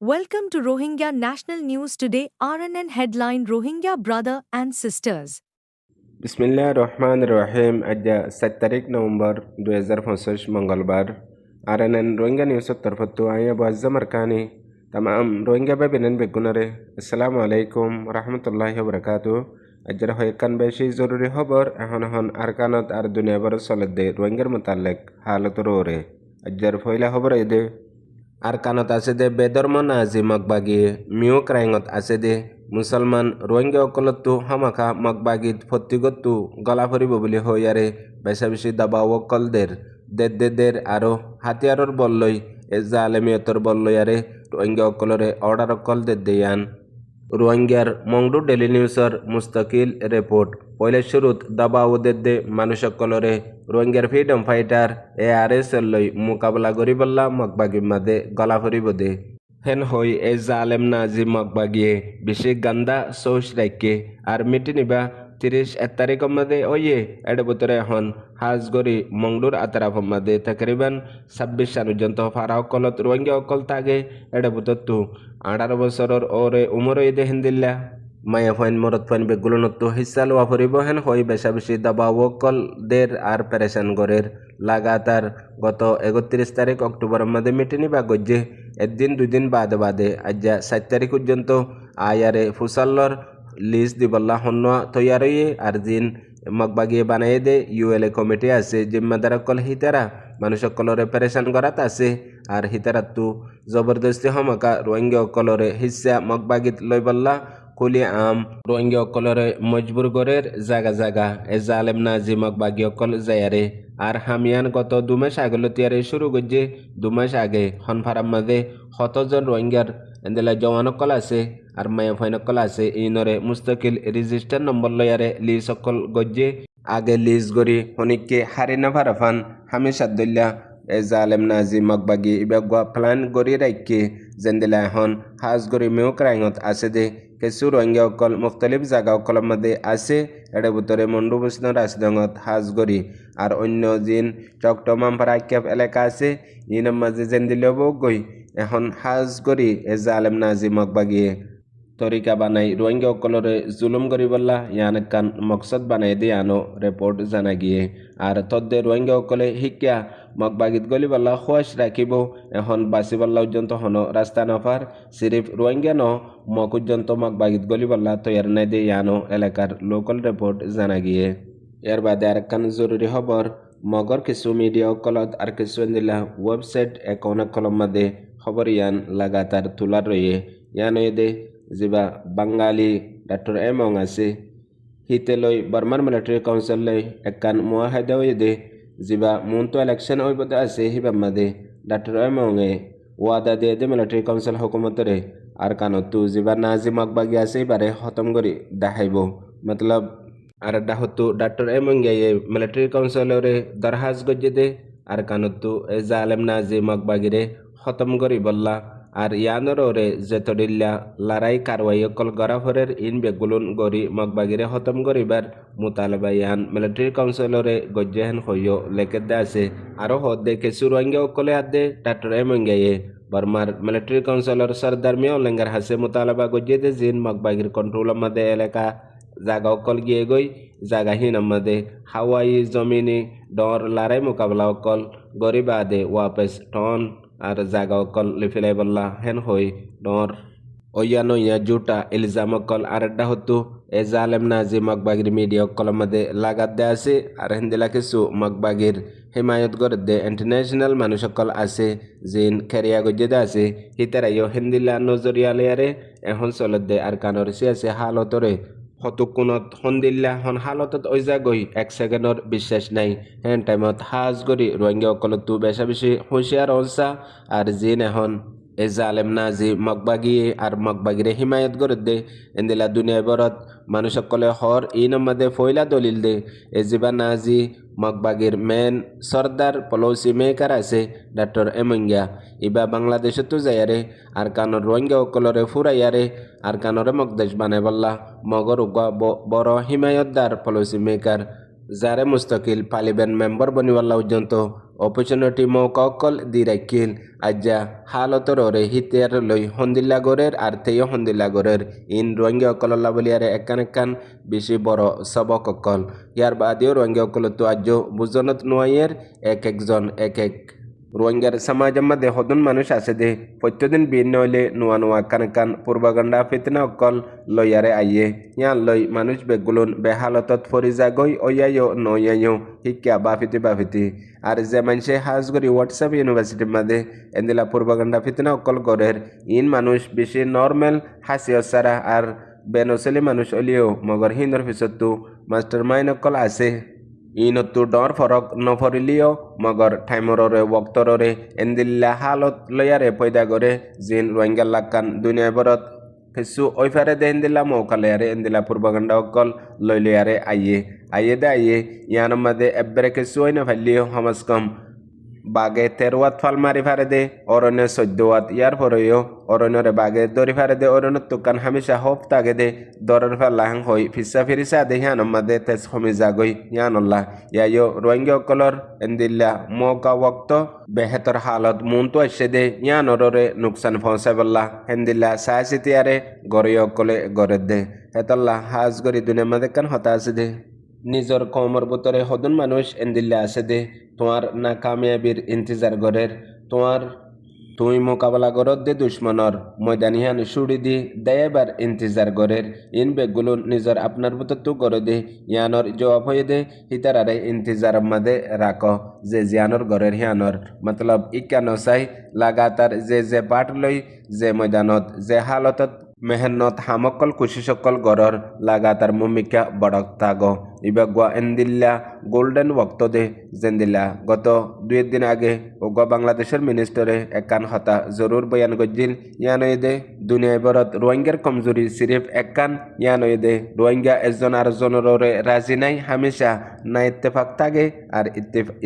Welcome to Rohingya National News Today. RNN headline: Rohingya brother and sisters. बिस्मिल्लाह रहमान रहीम आज 7 तारीख नवंबर 2025 मंगलवार RNN Rohingya news तरफतु आया बाज़ मरकानी तमाम रोहिंग्या बेबिनन बेगुनरे अस्सलामु अलैकुम रहमतुल्लाहि व बरकातुहू अजर होयकान बेशी ज़रूरी खबर एहन अरकानत आर दुनिया बर सलदे रोहिंग्यार मुताल्लिक हालत रोरे अजर फैला खबर एदे अरकानत आसे दे बेदर्म नाजी मकबागी मियो क्राइंगत आसे दे मुसलमान रोहिंग्या অকলতো হামাখা মগবাগিত ফত্তিগতু গলা ফরিব বলি হইয়ারে বেশা বেশি দাবাও অকলদের দেদের আরো হাতিয়ারর বললই এ জালেমিয়তর বললয়ারে রোহিঙ্গা অকলরে অর্ডার অকল দেয়ান রোহিঙ্গ্যার মংডু ডেলি নিউজর মুস্তাকিল রিপোর্ট পয়লা শুরুত দাবাও দে মানুষ অকলরে রোহিঙ্গ্যার ফ্রিডম ফাইটার ARS লই মোকাবেলা করিবল্লা মগবাগির মাদে গলা ফরিব দে হেন হই এ জালেম নাজি মগবাগিয়ে বেশি গান্দা সৌস রাইকে আর মিটি নিবা 31 তারিখের মধ্যে ওয়ে এড বতরে এখন হাজগরি মংডুর আতরাফ মধ্যে তকরিবান 26 পর্যন্ত ফারাও কলত রোহিঙ্গা অকল তাগে এড বততু 18 বছরের ওরে উমর ঈদে হিন্দিল্লা মায়া ফাইন মরত ফাইন বেগুলনতো হিসা লওয়া ফরিব হেন হই বেশা বেশি দাবাও অকল দের আর পেরেশান গরের লাগাতার গত 31 তারিখ অক্টোবরের মধ্যে মিটি নিবা গজ্জে একদিন দুদিন বাদে আজ 7 তারিখ পর্যন্ত আয়ারে ফুসাল্লর লিস্ট দিবল্লা হন্যা তৈয়ারইয়ে আর দিন মগবাগিয়ে বানাইয়ে দে ULA কমিটি আছে জিম্মাদার অকল হিতারা মানুষ অকলরে পেরেশান করাত আছে আর হিতারাতু জবরদস্তি হমকা রোহিঙ্গা অকলরে হিসা মগবাগিত লইবল্লা কুলি আম রোহিঙ্গা অকলরে মজবুর গরের জাগা এ জালেম নাজি মগবাগি অকল যায়ারে আর হামিয়ান গত 2 মাস আগে লতিয়ারে শুরু করছে 2 মাস আগে হনফারাম মাঝে 100 রোহিঙ্গার এন্দেলা জওয়ান অকল আছে আর মায়া ফাইন অকল আছে ইনরে মুস্তাকিল রেজিস্টার নম্বর লয়ারে লিস অকল গজ্জে আগে লিস গরি হনিককে হারিনা ফারাফান হামিশাদুল্লাহ এ জালেম নাজি মগবাগি ইবাগা প্ল্যান গরি রাইকে জেন্দেলা এখন হাজ গরি মেও ক্রাইঙত আছে দে কিছু রোহিঙ্গা অকল মুখতালিফ জায়গা অকলের মধ্যে আছে এর ভিতরে মন্ডু বৈষ্ণ রাজডঙত হাজগরি আর অন্য জিন চকটমামপাড়া ক্যাপ এলাকা আছে ইনের মাঝে জেন্দিলেও গই এখন হাজগরি এ জালেম নাজি মগবাগিয়ে তরিকা বানাই রোহিঙ্গা অকলরে জুলুম করিবল্লা ইয়ান কান মকসদ বানাই দিয়ে আনো রিপোর্ট জানা গিয়ে আর তদ্দে রোহিঙ্গা অকলে শিক্ষা মগবাগিত গলিবল্লা খোয়াশ রাখিব এখন বাঁচিবল্লা পর্যন্ত হন রাস্তা নফার সিরিফ রোহিঙ্গা ন মক পর্যন্ত মগবাগিত গলিবল্লা তৈয়ার নাই দিয়ে আনো এলাকার লোকাল রিপোর্ট জানা গিয়ে এর বাদে আর কান জরুরি খবর মগর কিছু মিডিয়া অকলত আর কিছু দিলা ওয়েবসাইট একাউন্ট অকলম মাদে খবর ইয়ান লাগাতার তোলার রয়ে ইয়ান দে जिबा बांगाली डॉक्टर एमंग आसे हिते लई बर्मान मिलिटारी काउंसिल लई एकान मुआहादा होयदे जिबा मुंतो इलेक्शन होइबदा आसे हिबा मादे डॉक्टर एमंग वादा दे मिलिटारी काउंसिल हुकूमत रे अरकानतु जिबा नाजी मगबागी आसे बारे खत्म करी दाहाइबो मतलब আর ডাহতু ডক্টর এমঙ্গে মিলিটারি কাউন্সিলরে দরহাজ গজ্জে আরকানতু এ জালেম নাজি মগবাগিরে খতম করি বল্লা আর ইয়ানরে যেতডিল্লা লড়াই কারওয়াই অকল গরাফরের ইন বেগুলুন গরি মগবাগিরে খতম করিবার মুতালবা ইয়ান মিলিটারি কাউন্সিলরে গজ্জেহেন হইয় লেখেদে আছে আরো হদে কিছু রোহিঙ্গা অকলে আদে ডক্টর এমঙ্গে বর্মার মিলিটারি কাউন্সিলর সরদার মিয়া লেঙ্গার হাসে মুতালবা গজ্জেদে জিন মগবাগির কন্ট্রোল মধ্যে এলাকা জাগা অকল গিয়ে গই জাগাহীন মধ্যে হাওয়াই জমিনি ডর লড়াই মোকাবেলা অকল গরিব আদে ওয়াপেস টন আর জাগা অকল লিফিলাই বল্লা হেন হই ডর ওয়ানো ইয়া জুটা ইলজাম অকল আরেড্ডা হতো এ জালেম নাজি মগবাগির মিডিয়া অকল মধ্যে লাগাত দে আছে আর হিন্দিলা কিছু মগবাগির হিমায়ত করে দে ইন্টারন্যাশনাল মানুষ অকল আছে জিন খেরিয়া গজ্জে আছে হিতারাইও হিন্দিলা নজরিয়ালে এখন চলত দে আর কানর আছে হালতরে হতকুনত হন্দিল্লা হন হালতত ওইজা গই 1 সেকেন্ডর বিশ্বাস নাই হেন টাইমত হাজ গরি রোহিঙ্গা অকলতু বেশা বেশি হুঁশিয়ার অনসা আর জিন এখন এ জালেম নাজি মগবাগিয়ে আর মগবাগিরে হিমায়ত করে দে এন্দিলা দুনিয়া বরত মানুষ সকলে হর ইন মধ্যে ফয়লা দলিল দে এ জিবা নাজি মগবাগির মেন সর্দার পলসি মেকার আছে ডক্টর এমঙ্গা ইবা বাংলাদেশতো যায়ারে আর কানর রোহিঙ্গা অকলরে ফুরাইয়ারে আর কানরে মকদেশ বানাই বল্লা মগর বড় হিমায়তদার পলসি মেকার যারে মুস্তাকিল পার্লিমেন্ট মেম্বার বনিবাল্লা পর্যন্ত অপরচুনিটি মৌকা অকল দি রাখিল আজ্জা হালতরে হিতিয়ার লই হন্দিল্লাগরের আর তেয় হন্দিল্লাগরের ইন রোহিঙ্গা অকল্লা বলিয়ারে একান বেশি বড় সবক অকল ইয়ার বাদেও রোহিঙ্গা অকলতো আজ্য বুজনত নোয়াইয়ের একজন এক রোহিঙ্গার সমাজের মধ্যে হদুন মানুষ আছে দে প্রত্যেকদিন ভিন্ন হইলে নোয়া কান পূর্বগণ্ডা ফিতনা অকল লইয়ারে আইয়ে ইয়ান লই মানুষ বেগুলুন বেহালতত ফরি যাগই ওয়াইও নয়াইও শিক্ষা বাফিতি আর যে মানুষে হাজগরি হোয়াটসঅ্যাপ ইউনিভার্সিটির মধ্যে এন্দিলা পূর্বগণ্ডা ফিতনা অকল গড়ের ইন মানুষ বেশি নর্মাল হাসিও সারা আর বেনসলি মানুষ হলিও মগর হিন্দর পিছতো মাস্টার মাইন্ড অকল আছে ইনতো ডর ফরক নফরিলিও মগর ঠাইমররে ওক্তররে এন্দিল্লা হালত লয়ারে পয়দা করে জিন রোহিঙ্গা লাক্কান দুনিয়া বরত ফেসু ওইফারে দে এন্দিল্লা মৌকালয়ারে এন্দিল্লা পূর্বগণ্ডা অকল লইলিয়ারে আইয়ে ইয়ানোর মধ্যে এব্বারে কেসু ওই না ফেললিও হমস্কম বাগে 13 ফাল মারি ফারে দে অরণ্য 14 ইয়ার পরেও অরণ্যরে বাগে দরি ফারে দে অরণ্য তুকান হামেশা হোপ তাগে দে দরের ফেলাহাং হই ফিসা ফিরিসা দে হিয়ানোর মধ্যে তেজ হমি যাগই ইয়ানল্লাহ ইয়ায়ো রোহিঙ্গা অকলর এন্দিল্লা মৌকা ওক্ত বেহেতর হালত মুনতো এসে দে ইয়ানরে নুকসান পৌঁছাবল্লা হেন্দিল্লা সাহসিতিয়ারে গড়ে অকলে গড়ে দে হেতল্লা হাজ গরি দুনিয়ার মধ্যে কান হতা আছে দে নিজর কমর ভিতরে হদুন মানুষ এন্দিল্লা আছে দে তোমার না কামিয়াবির ইন্তজার গরের তুই মোকাবেলা গরত দে দুশ্মনর ময়দানিহান সুড়ি দি দেয়বার ইন্তজার গরের ইন বেগুলো নিজর আপনার ভিতর তু গড়ে দে ইয়ানর জবাব হয়ে দে হিতারারে ইন্তজার মাদে রাখ যে জিয়ানর গরের হিয়ানর মতলব ইকানো চাই লাগাতার যে পাঠ লই যে ময়দানত যে হালতত মেহনত হামকল কুশিসকল গড়র লাগাতার মুমিকা বড়ক তাগ ইবাগুয়া এন্দিল্লা গোল্ডেন ওক্ত দে জেন্দিল্লা গত 2 দিন আগে ওগা বাংলাদেশের মিনিস্টারে একান হতা জরুর বয়ান গজ্জিল ইয়ানয়ে দে দুনিয়ায় বরত রোহিঙ্গার কমজোরি সিরিফ একান ইয়ানয়ে দে রোহিঙ্গা একজন আর জনরে রাজি নাই হামেশা না ইত্তেফাক থাকে আর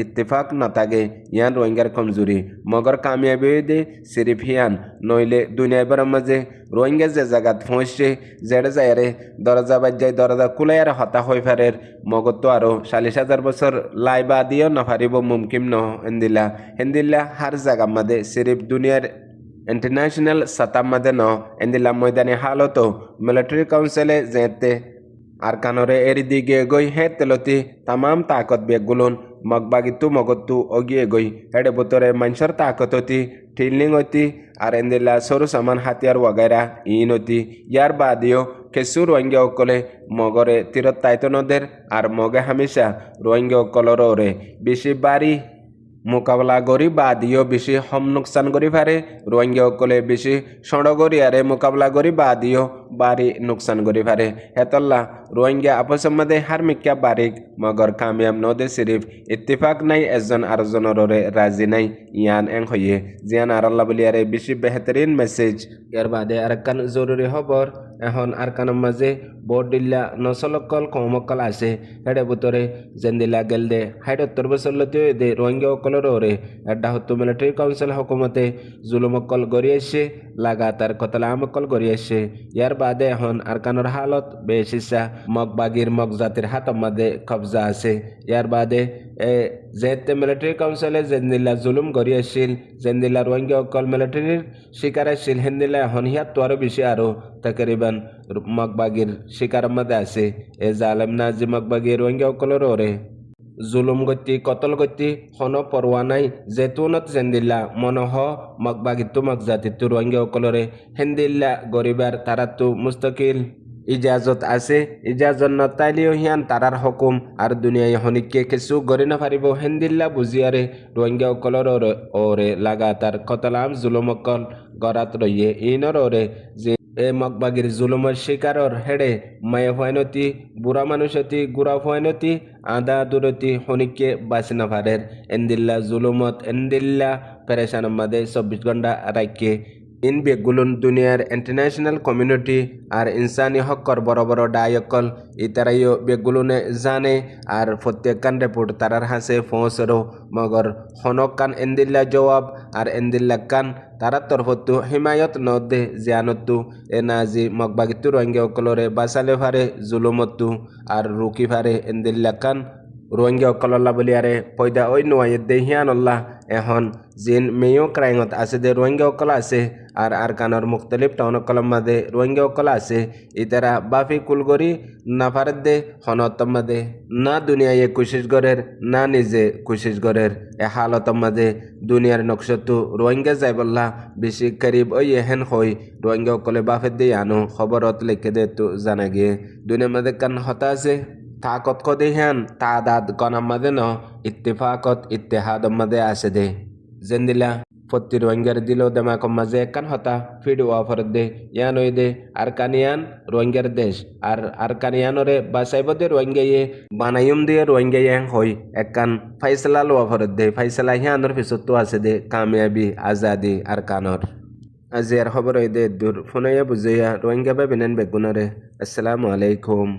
ইত্তেফাক না থাকে ইয়ান রোহিঙ্গার কমজোরি মগর কামিয়াবি দে সিরিফ হিয়ান নইলে দুনিয়ায় বরের মাঝে রোহিঙ্গা যে জায়গাত পৌঁছছে যেড়ে যায় রে দরজা বাজ্যায় দরজা কুলাইয়ার হতা হয়ে ফেরের মগত তো আরো 40,000 বছর লাইবা দিও না পারিব মুমকিন ন হেন্দিল্লা হার জায়গা মাদে সিরিফ দুনিয়ার ইন্টারন্যাশনাল সাতাম মাদে ন এন্দিল্লা ময়দানি হালতো মিলিটারি কাউন্সিলে যেতে আর কানরে এরি দিকে গই হে তেলতি তামাম তাকত বেগুলুন মগবাগিতু মগতু অগিয়ে গই হেডে বুতরে মানুষের তাকততি ঠিলিং অতি আর এন্দিল্লা সরু সামান হাতিয়ার ওয়াগাইরা ইনতি ইয়ার বাদিও কেসু রোহিঙ্গা অকলে মগরে তীরত তাইত নদের আর মগে হামেশা রোহিঙ্গা অকলরে বেশি বাড়ি মোকাবেলা করি বাদিও বেশি হম নুকসান করি পারে রোহিঙ্গা অকলে বেশি সড়গরি আরে মোকাবেলা করি বাদিও বাড়ি নুকসান করি পারে হেতল্লা রোহিঙ্গা আপসের মধ্যে হারমিকা বারিক মগর কামিয়াব নদে সিরিফ ইত্তেফাক নাই একজন আরেকজনরে রাজি নাই ইয়ান এং হইয়ে জিয়ান আরাল্লা বলিয়ারে বেশি বেহতরিন মেসেজ ইয়ার বাদে আরেকখান জরুরি খবর এখন আরকানের মাঝে বোর্ড দিল্লা নসলকল কমকল আছে হেডে বুতরে জেন্দিলা গেল দে 70 বছর লতে দে রোহিঙ্গা অকলর ওরে এডা হতো মিলিটারি কাউন্সিল হকুমতে জুলুমকল গড়ি আসছে লাগাতার কতলামকল গড়ি আসছে ইয়ার বাদে এখন আরকানের হালত বেশিসা মগবাগির মগজাতির হাতের মধ্যে কবজা আছে ইয়ার বাদে যেতে মিলিটারি কাউন্সিলে জেন্দিল্লা জুলুম গড়ি আসছিল জেন্দিল্লা রোহিঙ্গা অকল মিলিটারির শিকার আসছিল হেন্দিল্লা এখন হিয়ার তো আরো বেশি আরো তকরিবান মগবাগির শিকারের মধ্যে আছে এ জালেম নাজি মগবাগির রোহিঙ্গা অকলর ওরে জুলুম গতি কতল গতি হন পরোয়া নাই জেতুনত জেন্দিল্লা মনহ মগবাগিতু মগজাতিতু রোহিঙ্গা অকলরে হেন্দিল্লা গরিবার তারাতু মুস্তকিল ইজাজত আছে ইজাজত নতাইলিও হিয়ান তারার হুকুম আর দুনিয়ায় হনিকে কিছু গড়ি না পারিব হেন্দিল্লা বুঝিয়ারে রোহিঙ্গা অকলর ওরে লাগাতার কতলাম জুলুমকল গড়াত রইয়ে ইনর ওরে যে এ মগবাগির জুলুমের শিকারর হেডে মায়ে হয়নতি বুড়া মানুষতি গুড়া হয়নতি আদা দুরতি হনিকে বাঁচি না পারের এন্দিল্লা জুলুমত এন্দিল্লা পেরেশান মাদে 24 ঘন্টা রাখকে ইন বেগুলুন দুনিয়ার ইন্টারন্যাশনাল কমিউনিটি আর ইনসানি হকর বড় বড় ডায়কল ইতারাইও বেগুলুনে জানে আর প্রত্যেকখান রিপোর্ট তারার হাসে পৌঁছরো মগর হনকান এন্দিল্লা জবাব আর এন্দিল্লা কান তারার তরফতু হিমায়ত নদে জিয়ানতু এ নাজি মগবাগিতু রোহিঙ্গা অকলরে বাসালে ফারে জুলুমতু আর রুকি ফারে এন্দিল্লা কান রোহিঙ্গা অকল্লা বলিয়ারে পয়দা ওই নোয়াইদে হিয়ানল্লাহ এখন জিন মেয় ক্রাইঙত আছে দে রোহিঙ্গা অকলা আছে আর কানর মুখতলিফ টাউন অকলম মাদে রোহিঙ্গা অকলা আছে ইতারা বাফি কুলগরি না ফারেদ দে হনতম মাদে না দুনিয়ায় কোশিশ গরের না নিজে কোশিশ গরের এ হালতম মাদে দুনিয়ার নকশতু রোহিঙ্গা যাই বললা বেশি করিব ওই এহেন হই রোহিঙ্গা অকলে বাফের দিয়ে আনো খবরত লিখে দে তো জানা গিয়ে দুনিয়ার মাদে কান হতা আছে তাকত কদে হ্যান তাদাদ গনাম মাদে ন ইত্তেফাকত ইত্তেহাদম মাদে আছে দে জেন্দিলা ফত্তি রোহিঙ্গার দিল দেমাকম মাঝে কান হতা ফিড ওয়াফর দে ইয়ান ওই দে আর কানিয়ান রোহিঙ্গার দেশ আর কানিয়ানরে বাসাইব দে রোহিঙ্গাইয়ে বানাইম দিয়ে রোহিঙ্গাইয়ে হই একান ফাইসলা ওয়াফর দে ফাইসলা হিয়ানোর পিছতো আছে দে কামিয়াবি আজাদি আর কানর আজি আর খবর হই দে দূর ফোনাইয়া বুঝাইয়া রোহিঙ্গা বেবিনেন বেগুনারে আসসালামু আলাইকুম।